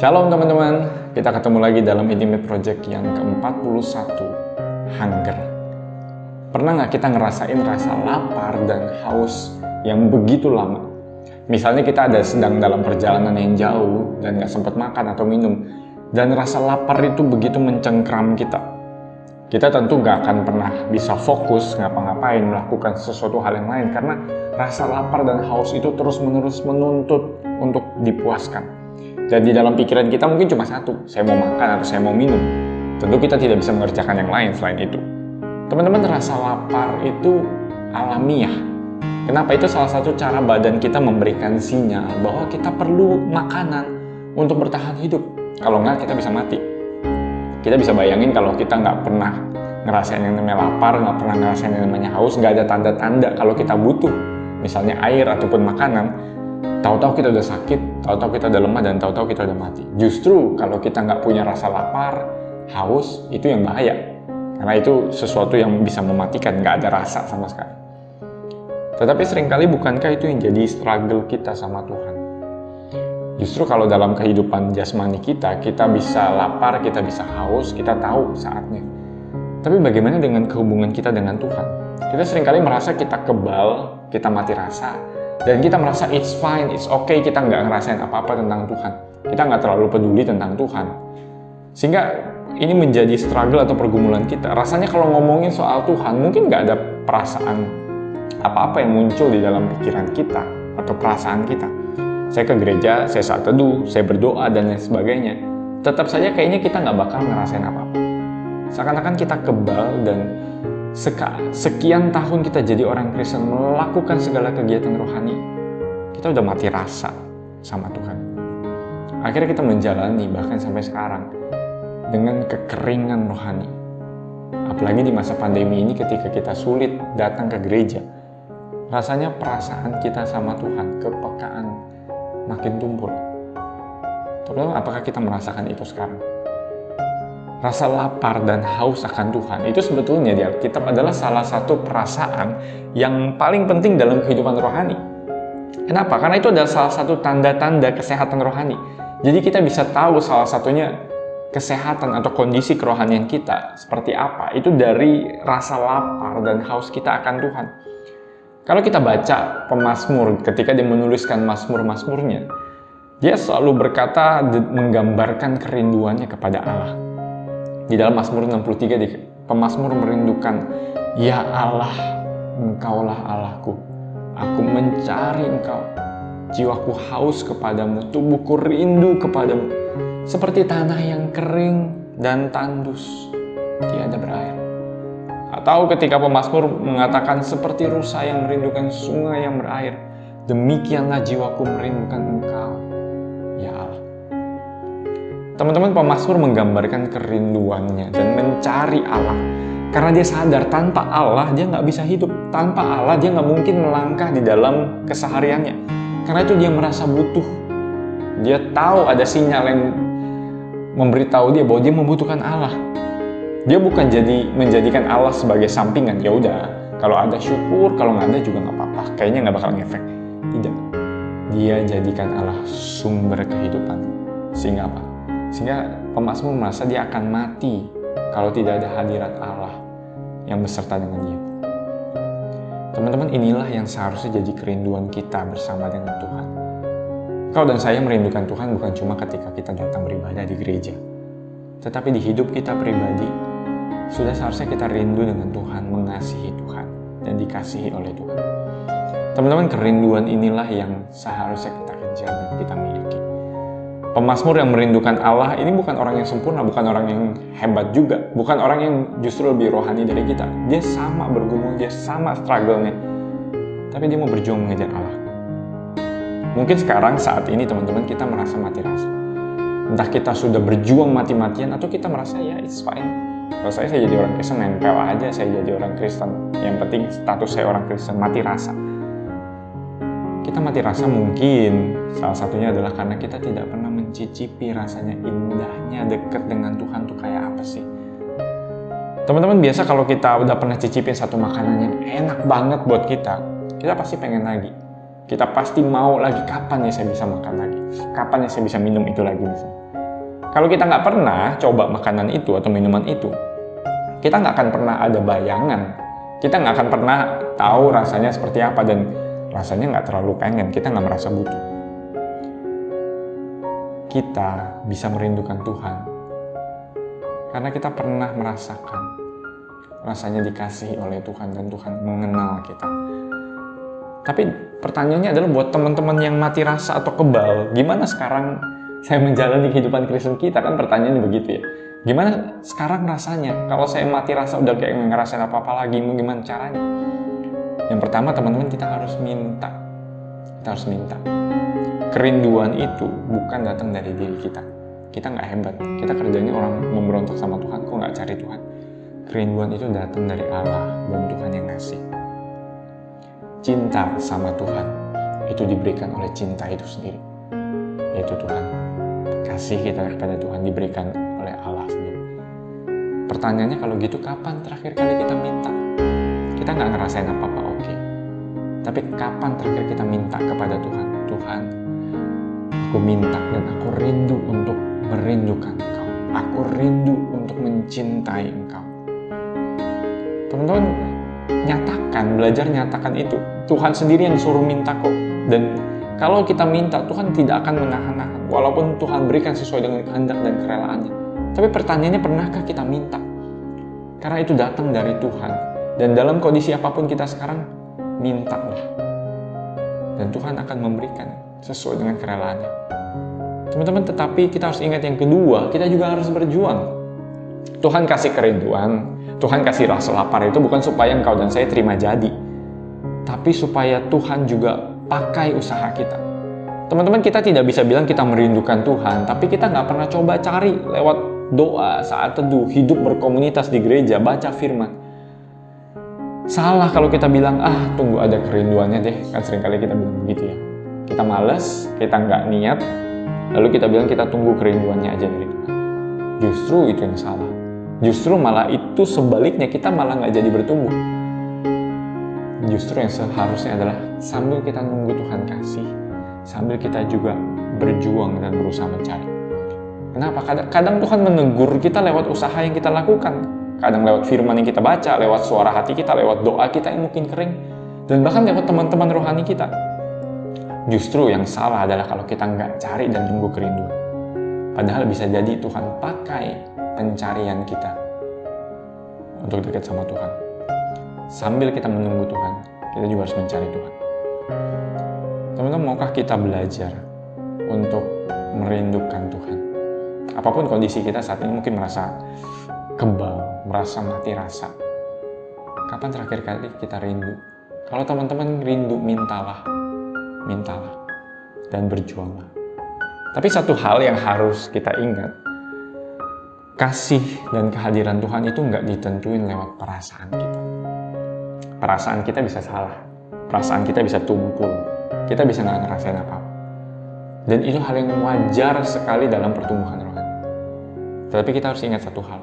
Shalom teman-teman, kita ketemu lagi dalam Intimate Project yang ke-41, Hunger. Pernah nggak kita ngerasain rasa lapar dan haus yang begitu lama? Misalnya kita sedang dalam perjalanan yang jauh dan nggak sempat makan atau minum, dan rasa lapar itu begitu mencengkram kita. Kita tentu nggak akan pernah bisa fokus ngapa-ngapain, melakukan sesuatu hal yang lain, karena rasa lapar dan haus itu terus-menerus menuntut untuk dipuaskan. Dan di dalam pikiran kita mungkin cuma satu, saya mau makan atau saya mau minum. Tentu kita tidak bisa mengerjakan yang lain selain itu. Teman-teman, rasa lapar itu alamiah. Kenapa? Itu salah satu cara badan kita memberikan sinyal bahwa kita perlu makanan untuk bertahan hidup. Kalau nggak, kita bisa mati. Kita bisa bayangin kalau kita nggak pernah ngerasain yang namanya lapar, nggak pernah ngerasain yang namanya haus, nggak ada tanda-tanda kalau kita butuh, misalnya air ataupun makanan. Tahu-tahu kita udah sakit, tahu-tahu kita udah lemah, dan tahu-tahu kita udah mati. Justru kalau kita nggak punya rasa lapar, haus, itu yang bahaya. Karena itu sesuatu yang bisa mematikan, nggak ada rasa sama sekali. Tetapi seringkali bukankah itu yang jadi struggle kita sama Tuhan? Justru kalau dalam kehidupan jasmani kita bisa lapar, kita bisa haus, kita tahu saatnya. Tapi bagaimana dengan kehubungan kita dengan Tuhan? Kita seringkali merasa kita kebal, kita mati rasa, dan kita merasa it's fine, it's okay, kita nggak ngerasain apa-apa tentang Tuhan. Kita nggak terlalu peduli tentang Tuhan. Sehingga ini menjadi struggle atau pergumulan kita. Rasanya kalau ngomongin soal Tuhan, mungkin nggak ada perasaan apa-apa yang muncul di dalam pikiran kita atau perasaan kita. Saya ke gereja, saya saat teduh, saya berdoa, dan lain sebagainya. Tetap saja kayaknya kita nggak bakal ngerasain apa-apa. Seakan-akan kita kebal, dan sekian tahun kita jadi orang Kristen, melakukan segala kegiatan rohani, kita udah mati rasa sama Tuhan. Akhirnya kita menjalani bahkan sampai sekarang dengan kekeringan rohani. Apalagi di masa pandemi ini, ketika kita sulit datang ke gereja, rasanya perasaan kita sama Tuhan, kepekaan, makin tumpul. Teman-teman, apakah kita merasakan itu sekarang? Rasa lapar dan haus akan Tuhan itu sebetulnya di Alkitab adalah salah satu perasaan yang paling penting dalam kehidupan rohani. Kenapa? Karena itu adalah salah satu tanda-tanda kesehatan rohani. Jadi kita bisa tahu salah satunya kesehatan atau kondisi kerohanian kita seperti apa. Itu dari rasa lapar dan haus kita akan Tuhan. Kalau kita baca pemazmur, ketika dia menuliskan mazmur-mazmurnya, dia selalu berkata, menggambarkan kerinduannya kepada Allah. Di dalam Mazmur 63, pemazmur merindukan, "Ya Allah, Engkaulah Allahku. Aku mencari Engkau. Jiwaku haus kepadamu, tubuhku rindu kepadamu. Seperti tanah yang kering dan tandus, tiada berair." Atau ketika pemazmur mengatakan, "Seperti rusa yang merindukan sungai yang berair, demikianlah jiwaku merindukan Engkau, ya Allah." Teman-teman, pemazmur menggambarkan kerinduannya dan mencari Allah. Karena dia sadar tanpa Allah dia nggak bisa hidup. Tanpa Allah dia nggak mungkin melangkah di dalam kesehariannya. Karena itu dia merasa butuh. Dia tahu ada sinyal yang memberitahu dia bahwa dia membutuhkan Allah. Dia bukan menjadikan Allah sebagai sampingan. Ya udah, kalau ada syukur, kalau nggak ada juga nggak apa-apa. Kayaknya nggak bakal ngefek. Tidak. Dia jadikan Allah sumber kehidupan. Sehingga apa? Sehingga pemazmur merasa dia akan mati kalau tidak ada hadirat Allah yang beserta dengan dia. Teman-teman, inilah yang seharusnya jadi kerinduan kita bersama dengan Tuhan. Kau dan saya merindukan Tuhan bukan cuma ketika kita datang beribadah di gereja, tetapi di hidup kita pribadi, sudah seharusnya kita rindu dengan Tuhan, mengasihi Tuhan, dan dikasihi oleh Tuhan. Teman-teman, kerinduan inilah yang seharusnya kita kejar dan kita miliki. Pemazmur yang merindukan Allah ini bukan orang yang sempurna, bukan orang yang hebat juga, bukan orang yang justru lebih rohani dari kita. Dia sama bergumul, dia sama struggle-nya, tapi dia mau berjuang mengejar Allah. Mungkin sekarang saat ini teman-teman kita merasa mati rasa. Entah kita sudah berjuang mati-matian atau kita merasa ya it's fine. Kalau saya jadi orang Kristen, nempel aja saya jadi orang Kristen. Yang penting status saya orang Kristen, mati rasa. Kita mati rasa mungkin salah satunya adalah karena kita tidak pernah mencicipi rasanya indahnya dekat dengan Tuhan tuh kayak apa sih. Teman-teman, biasa kalau kita udah pernah cicipin satu makanan yang enak banget buat kita pasti pengen lagi. Kita pasti mau lagi, kapan ya saya bisa makan lagi, kapan ya saya bisa minum itu lagi misalnya. Kalau kita nggak pernah coba makanan itu atau minuman itu, kita nggak akan pernah ada bayangan. Kita nggak akan pernah tahu rasanya seperti apa, dan rasanya nggak terlalu pengen, kita nggak merasa butuh. Kita bisa merindukan Tuhan karena kita pernah merasakan rasanya dikasihi oleh Tuhan dan Tuhan mengenal kita. Tapi pertanyaannya adalah buat teman-teman yang mati rasa atau kebal, gimana sekarang saya menjalani kehidupan Kristen kita? Kan pertanyaannya begitu ya. Gimana sekarang rasanya? Kalau saya mati rasa udah kayak ngerasain apa-apa lagi, gimana caranya? Yang pertama teman-teman, kita harus minta. Kita harus minta. Kerinduan itu bukan datang dari diri kita. Kita nggak hebat. Kita kerjanya orang memberontak sama Tuhan, kok nggak cari Tuhan? Kerinduan itu datang dari Allah dan Tuhan yang ngasih. Cinta sama Tuhan itu diberikan oleh cinta itu sendiri, yaitu Tuhan. Kasih kita kepada Tuhan diberikan oleh Allah sendiri. Pertanyaannya kalau gitu, kapan terakhir kali kita minta? Kita nggak ngerasain apa-apa, oke. Tapi kapan terakhir kita minta kepada Tuhan? Tuhan, aku minta dan aku rindu untuk merindukan Engkau. Aku rindu untuk mencintai Engkau. Teman-teman, belajar nyatakan itu. Tuhan sendiri yang suruh minta kok. Dan kalau kita minta, Tuhan tidak akan menahan-nahan. Walaupun Tuhan berikan sesuai dengan kehendak dan kerelaannya. Tapi pertanyaannya, pernahkah kita minta? Karena itu datang dari Tuhan. Dan dalam kondisi apapun kita sekarang, mintalah. Dan Tuhan akan memberikan sesuai dengan kerelaannya. Teman-teman, tetapi kita harus ingat yang kedua, kita juga harus berjuang. Tuhan kasih kerinduan, Tuhan kasih rasa lapar itu bukan supaya engkau dan saya terima jadi, tapi supaya Tuhan juga pakai usaha kita. Teman-teman, kita tidak bisa bilang kita merindukan Tuhan, tapi kita nggak pernah coba cari lewat doa, saat teduh, hidup berkomunitas di gereja, baca firman. Salah kalau kita bilang, tunggu ada kerinduannya deh. Kan seringkali kita bilang begitu ya. Kita malas, kita nggak niat, lalu kita bilang kita tunggu kerinduannya aja dari Tuhan. Justru itu yang salah. Justru malah itu sebaliknya, kita malah nggak jadi bertumbuh. Justru yang seharusnya adalah sambil kita nunggu Tuhan kasih, sambil kita juga berjuang dan berusaha mencari. Kenapa? Kadang Tuhan menegur kita lewat usaha yang kita lakukan. Kadang lewat firman yang kita baca, lewat suara hati kita, lewat doa kita yang mungkin kering, dan bahkan lewat teman-teman rohani kita. Justru yang salah adalah kalau kita nggak cari dan tunggu kerinduan. Padahal bisa jadi Tuhan pakai pencarian kita untuk dekat sama Tuhan. Sambil kita menunggu Tuhan, kita juga harus mencari Tuhan. Teman-teman, maukah kita belajar untuk merindukan Tuhan? Apapun kondisi kita saat ini, mungkin merasa kebal, merasa mati rasa. Kapan terakhir kali kita rindu? Kalau teman-teman rindu, mintalah, dan berjuanglah. Tapi satu hal yang harus kita ingat, kasih dan kehadiran Tuhan itu nggak ditentuin lewat perasaan kita. Perasaan kita bisa salah, perasaan kita bisa tumpul, kita bisa nggak ngerasain apa-apa. Dan itu hal yang wajar sekali dalam pertumbuhan rohani. Tetapi kita harus ingat satu hal,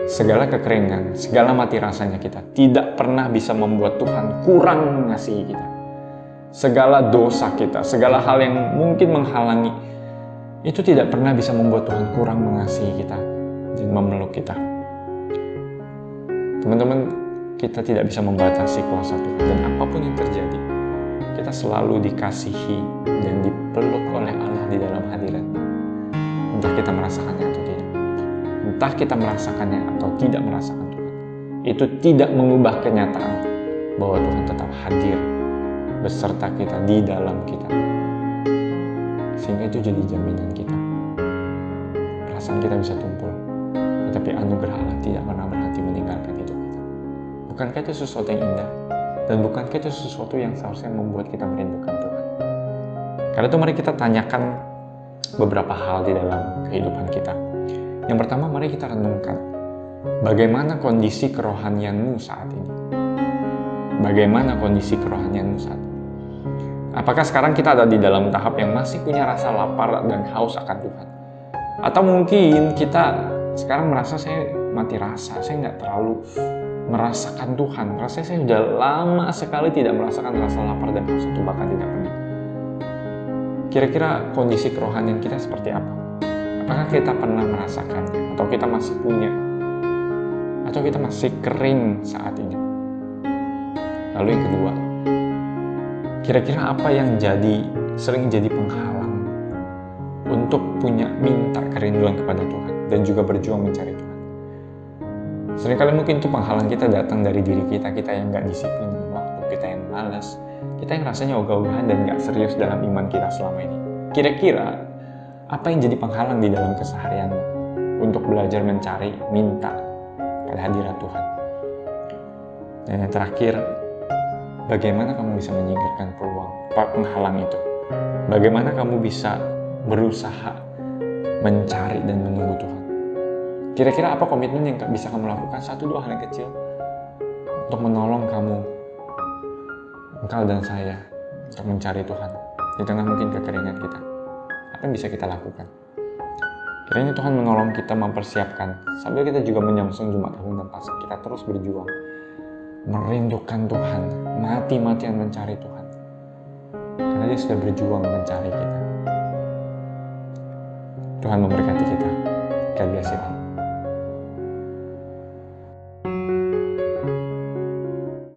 segala kekeringan, segala mati rasanya kita tidak pernah bisa membuat Tuhan kurang mengasihi kita. Segala dosa kita, segala hal yang mungkin menghalangi, itu tidak pernah bisa membuat Tuhan kurang mengasihi kita dan memeluk kita. Teman-teman, kita tidak bisa membatasi kuasa Tuhan, dan apapun yang terjadi, kita selalu dikasihi dan dipeluk oleh Allah di dalam hadirat-Nya. Entah kita merasakannya atau tidak. Entah kita merasakannya atau tidak merasakan Tuhan. Itu tidak mengubah kenyataan bahwa Tuhan tetap hadir beserta kita, di dalam kita. Sehingga itu jadi jaminan kita. Perasaan kita bisa tumpul, tetapi anugerah Allah tidak pernah berhenti meninggalkan hidup kita. Bukankah itu sesuatu yang indah? Dan bukankah itu sesuatu yang seharusnya membuat kita merindukan Tuhan? Karena itu mari kita tanyakan beberapa hal di dalam kehidupan kita. Yang pertama, mari kita renungkan, bagaimana kondisi kerohanianmu saat ini? Bagaimana kondisi kerohanianmu saat ini? Apakah sekarang kita ada di dalam tahap yang masih punya rasa lapar dan haus akan Tuhan? Atau mungkin kita sekarang merasa saya mati rasa, saya nggak terlalu merasakan Tuhan. Rasanya saya sudah lama sekali tidak merasakan rasa lapar dan haus, itu bahkan tidak pernah. Kira-kira kondisi kerohanian kita seperti apa? Apakah kita pernah merasakannya? Atau kita masih punya? Atau kita masih kering saat ini? Lalu yang kedua, kira-kira apa yang sering jadi penghalang untuk minta kerinduan kepada Tuhan dan juga berjuang mencari Tuhan? Seringkali mungkin itu penghalang kita datang dari diri kita yang nggak disiplin dengan waktu, kita yang malas, kita yang rasanya ogah-ogahan dan nggak serius dalam iman kita selama ini. Kira-kira apa yang jadi penghalang di dalam keseharianmu untuk belajar mencari, minta pada hadirat Tuhan? Dan yang terakhir, bagaimana kamu bisa menyingkirkan penghalang itu? Bagaimana kamu bisa berusaha mencari dan menunggu Tuhan? Kira-kira apa komitmen yang bisa kamu lakukan? 1-2 hal yang kecil untuk menolong engkau dan saya untuk mencari Tuhan di tengah mungkin kekeringan kita. Apa yang bisa kita lakukan? Kiranya Tuhan menolong kita mempersiapkan sambil kita juga menyongsong Jumat Agung dan Paskah. Kita terus berjuang merindukan Tuhan, mati-matian mencari Tuhan, karena Dia sudah berjuang mencari kita. Tuhan memberkati kita. God bless you.